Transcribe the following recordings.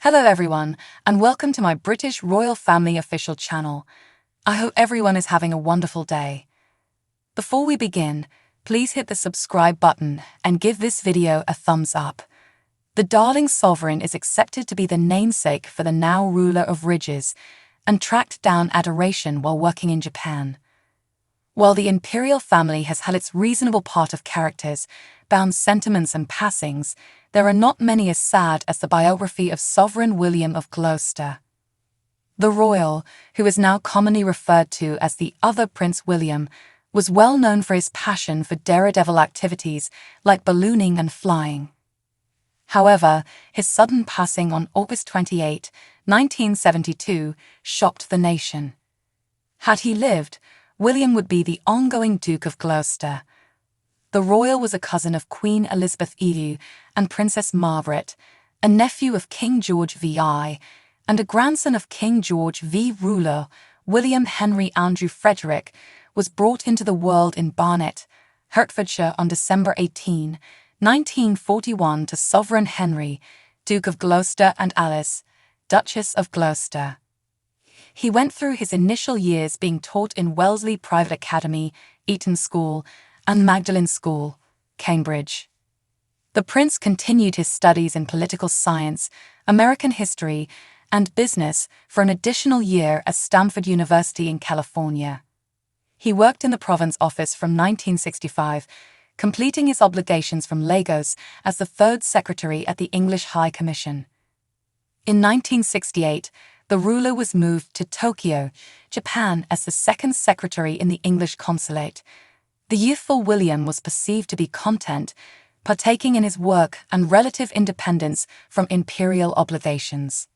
Hello everyone, and welcome to my British Royal Family official channel. I hope everyone is having a wonderful day. Before we begin, please hit the subscribe button and give this video a thumbs up. The darling sovereign is accepted to be the namesake for the now ruler of Ridges and tracked down adoration while working in Japan. While the imperial family has had its reasonable part of characters, bound sentiments and passings, there are not many as sad as the biography of Sovereign William of Gloucester. The royal, who is now commonly referred to as the other Prince William, was well known for his passion for daredevil activities like ballooning and flying. However, his sudden passing on August 28, 1972, shocked the nation. Had he lived, William would be the ongoing Duke of Gloucester. The royal was a cousin of Queen Elizabeth II and Princess Margaret, a nephew of King George VI, and a grandson of King George V. Ruler. William Henry Andrew Frederick was brought into the world in Barnet, Hertfordshire on December 18, 1941 to Sovereign Henry, Duke of Gloucester and Alice, Duchess of Gloucester. He went through his initial years being taught in Wellesley Private Academy, Eton School, and Magdalen School, Cambridge. The prince continued his studies in political science, American history, and business for an additional year at Stanford University in California. He worked in the Province Office from 1965, completing his obligations from Lagos as the third secretary at the English High Commission. In 1968, the ruler was moved to Tokyo, Japan as the second secretary in the English consulate. The youthful William was perceived to be content, partaking in his work and relative independence from imperial obligations.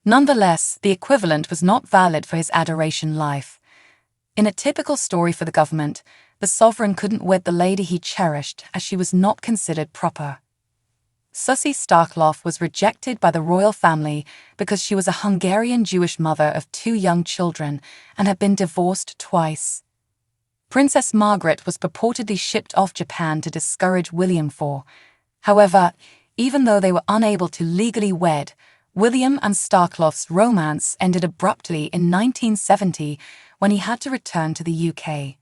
Nonetheless, the equivalent was not valid for his adoration life. In a typical story for the government, the sovereign couldn't wed the lady he cherished as she was not considered proper. Susie Starkloff was rejected by the royal family because she was a Hungarian Jewish mother of 2 young children and had been divorced twice. Princess Margaret was purportedly shipped off Japan to discourage William IV. However, even though they were unable to legally wed, William and Starkloff's romance ended abruptly in 1970 when he had to return to the UK.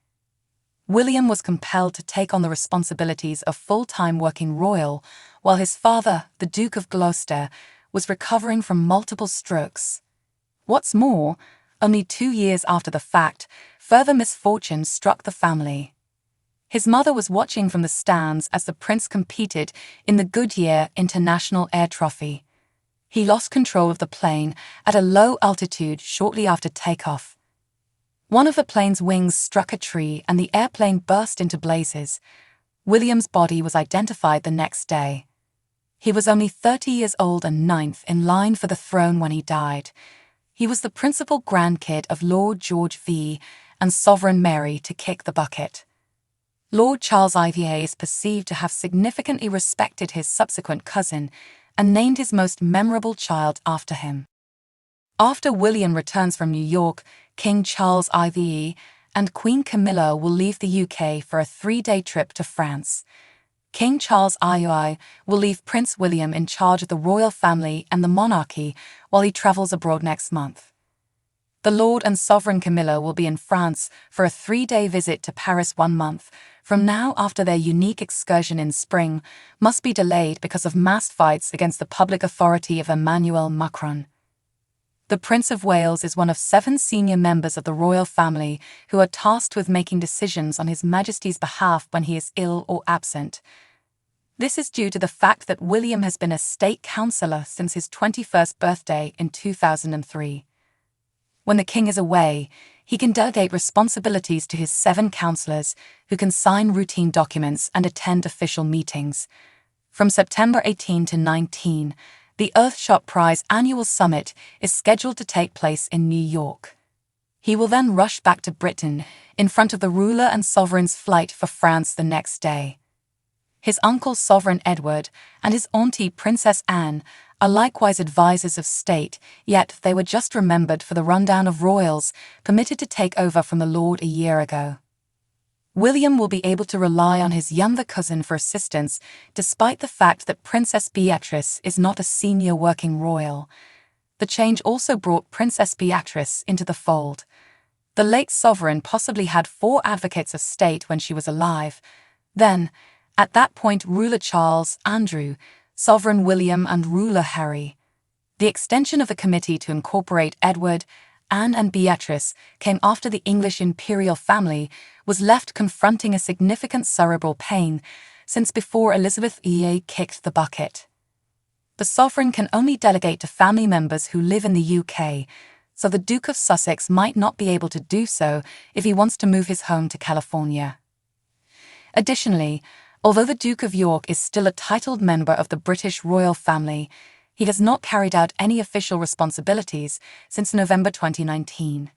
William was compelled to take on the responsibilities of full-time working royal, while his father, the Duke of Gloucester, was recovering from multiple strokes. What's more, only 2 years after the fact, further misfortune struck the family. His mother was watching from the stands as the prince competed in the Goodyear International Air Trophy. He lost control of the plane at a low altitude shortly after takeoff. One of the plane's wings struck a tree and the airplane burst into blazes. William's body was identified the next day. He was only 30 years old and 9th in line for the throne when he died. He was the principal grandkid of Lord George V and Sovereign Mary to kick the bucket. Lord Charles IV is perceived to have significantly respected his subsequent cousin and named his most memorable child after him. After William returns from New York, King Charles IV and Queen Camilla will leave the UK for a 3-day trip to France. King Charles III will leave Prince William in charge of the royal family and the monarchy while he travels abroad next month. The Lord and Sovereign Camilla will be in France for a 3-day visit to Paris 1 month from now after their unique excursion in spring must be delayed because of mass fights against the public authority of Emmanuel Macron. The Prince of Wales is one of 7 senior members of the royal family who are tasked with making decisions on His Majesty's behalf when he is ill or absent. This is due to the fact that William has been a state councillor since his 21st birthday in 2003. When the king is away, he can delegate responsibilities to his 7 councillors who can sign routine documents and attend official meetings. From September 18 to 19, the Earthshot Prize annual summit is scheduled to take place in New York. He will then rush back to Britain in front of the ruler and sovereign's flight for France the next day. His uncle Sovereign Edward and his auntie Princess Anne are likewise advisors of state, yet they were just remembered for the rundown of royals permitted to take over from the Lord a year ago. William will be able to rely on his younger cousin for assistance, despite the fact that Princess Beatrice is not a senior working royal. The change also brought Princess Beatrice into the fold. The late sovereign possibly had 4 advocates of state when she was alive. Then, at that point, ruler Charles, Andrew, sovereign William, and ruler Harry. The extension of the committee to incorporate Edward, Anne, and Beatrice came after the English imperial family was left confronting a significant cerebral pain since before Elizabeth II kicked the bucket. The sovereign can only delegate to family members who live in the UK, so the Duke of Sussex might not be able to do so if he wants to move his home to California. Additionally, although the Duke of York is still a titled member of the British royal family, he has not carried out any official responsibilities since November 2019.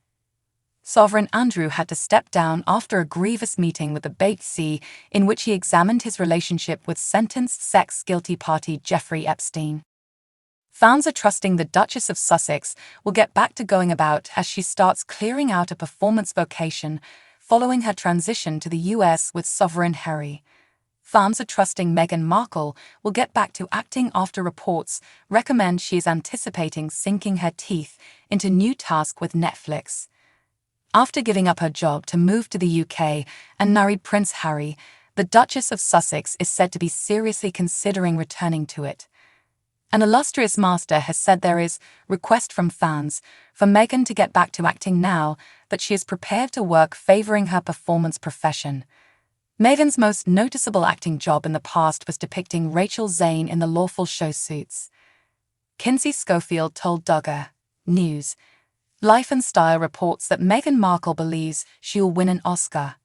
Sovereign Andrew had to step down after a grievous meeting with the BBC in which he examined his relationship with sentenced sex-guilty party Jeffrey Epstein. Fans are trusting the Duchess of Sussex will get back to going about as she starts clearing out a performance vocation following her transition to the US with Sovereign Harry. Fans are trusting Meghan Markle will get back to acting after reports recommend she is anticipating sinking her teeth into new task with Netflix. After giving up her job to move to the UK and marry Prince Harry, the Duchess of Sussex is said to be seriously considering returning to it. An illustrious master has said there is request from fans for Meghan to get back to acting now that she is prepared to work favoring her performance profession. Meghan's most noticeable acting job in the past was depicting Rachel Zane in the lawful show Suits. Kinsey Schofield told Duggar News, Life and Style reports that Meghan Markle believes she'll win an Oscar.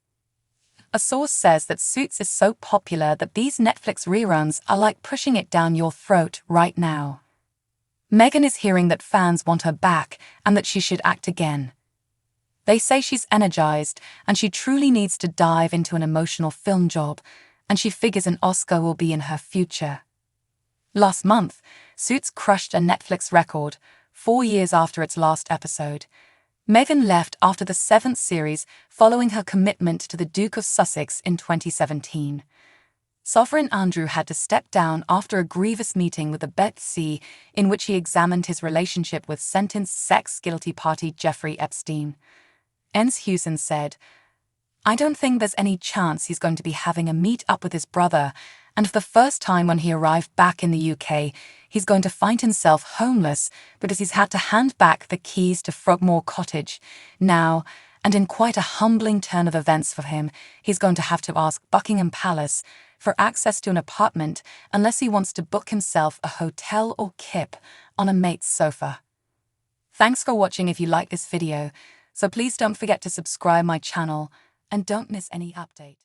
A source says that Suits is so popular that these Netflix reruns are like pushing it down your throat right now. Meghan is hearing that fans want her back and that she should act again. They say she's energized and she truly needs to dive into an emotional film job, and she figures an Oscar will be in her future. Last month, Suits crushed a Netflix record, 4 years after its last episode. Meghan left after the 7th series following her commitment to the Duke of Sussex in 2017. Sovereign Andrew had to step down after a grievous meeting with the BBC in which he examined his relationship with sentenced sex-guilty party Jeffrey Epstein. Ens Hewson said, I don't think there's any chance he's going to be having a meet-up with his brother, and for the first time when he arrived back in the UK, he's going to find himself homeless because he's had to hand back the keys to Frogmore Cottage. Now, and in quite a humbling turn of events for him, he's going to have to ask Buckingham Palace for access to an apartment unless he wants to book himself a hotel or kip on a mate's sofa. Thanks for watching. If you like this video, so please don't forget to subscribe my channel and don't miss any update.